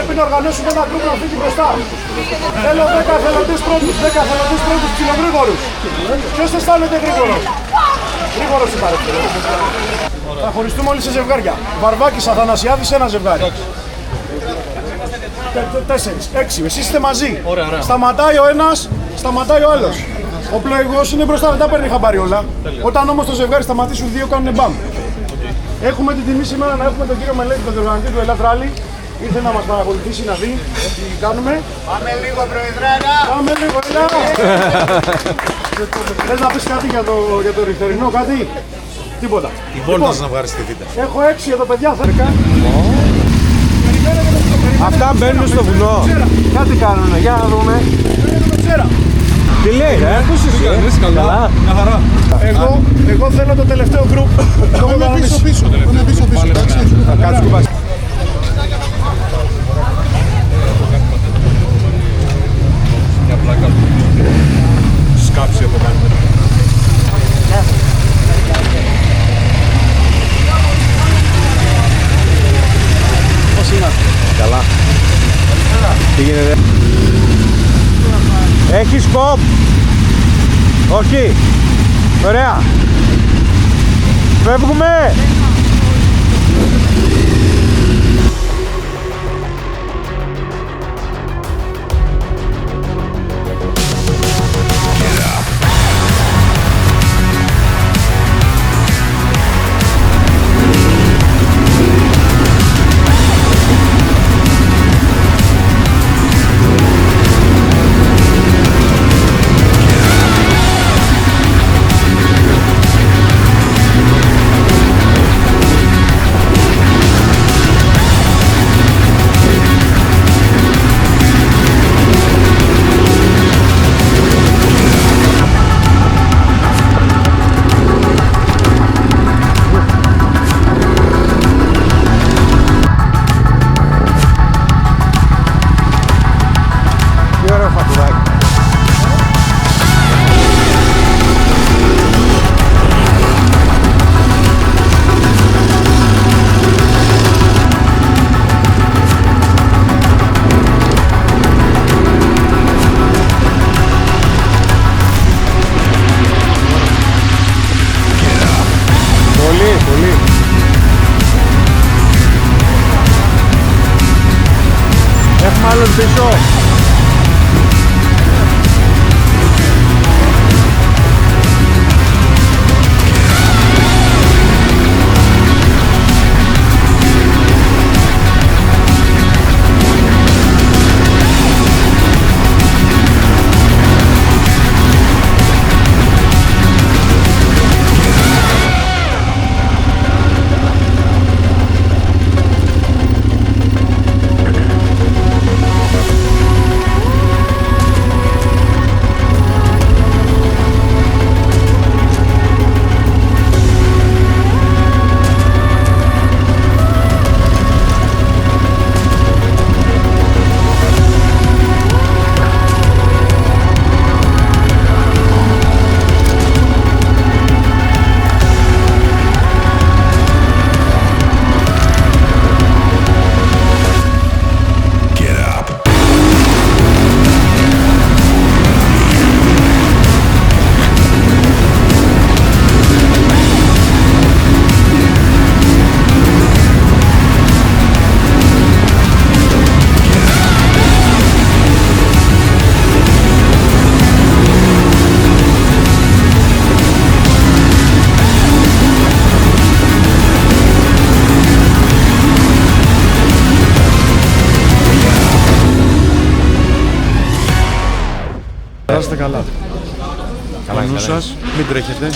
Πρέπει να οργανώσουμε ένα γκρουπ να φύγει μπροστά. Θέλω 10 εθελοντές πρώτους, 10 εθελοντές πρώτους ψιλογρήγορους. Ποιος αισθάνεται γρήγορος? Γρήγορος υπάρχει. Θα χωριστούμε όλοι σε ζευγάρια. Βαρβάκης, Αθανασιάδης, ένα ζευγάρι. 4, 6, εσείς είστε μαζί. Σταματάει ο ένας, σταματάει ο άλλος. Ο πλοηγός είναι μπροστά, δεν τα παίρνει χαμπάρι όλα. Όταν όμως το ζευγάρι σταματήσουν δύο, κάνουν μπαμ. Έχουμε την τιμή σήμερα να έχουμε τον κύριο Μελέτη, τον διοργανωτή του Ελλάς Rally. Ήρθε να μας παρακολουθήσει να δει τι κάνουμε. Πάμε λίγο, Προεδράρα! Πάμε λίγο, έλα! Θες να πεις κάτι για το ρηθερινό, κάτι? Τίποτα. Η βόλτα να βγάλει στη β'. Έχω 6 εδώ, παιδιά, θα κάνει. Αυτά μπαίνουν στο βουνό. Κάτι κάνουνε, για να δούμε. Τι λέει, Πώς είσαι, καλά. Μια χαρά. Εγώ θέλω το τελευταίο γκρουπ. Πάμε πίσω, εντάξει. Κάτσε κουμπάς. Μια πλάκα. Σκάψει από κάτω. Πώς είναι? Καλά. Τι γίνεται? Έχεις κοπ? Όχι. Ωραία. Φεύγουμε. Πολύ. Έχουμε άλλον πίσω. Περάστε καλά. Καλά, νου σας, μην τρέχετε.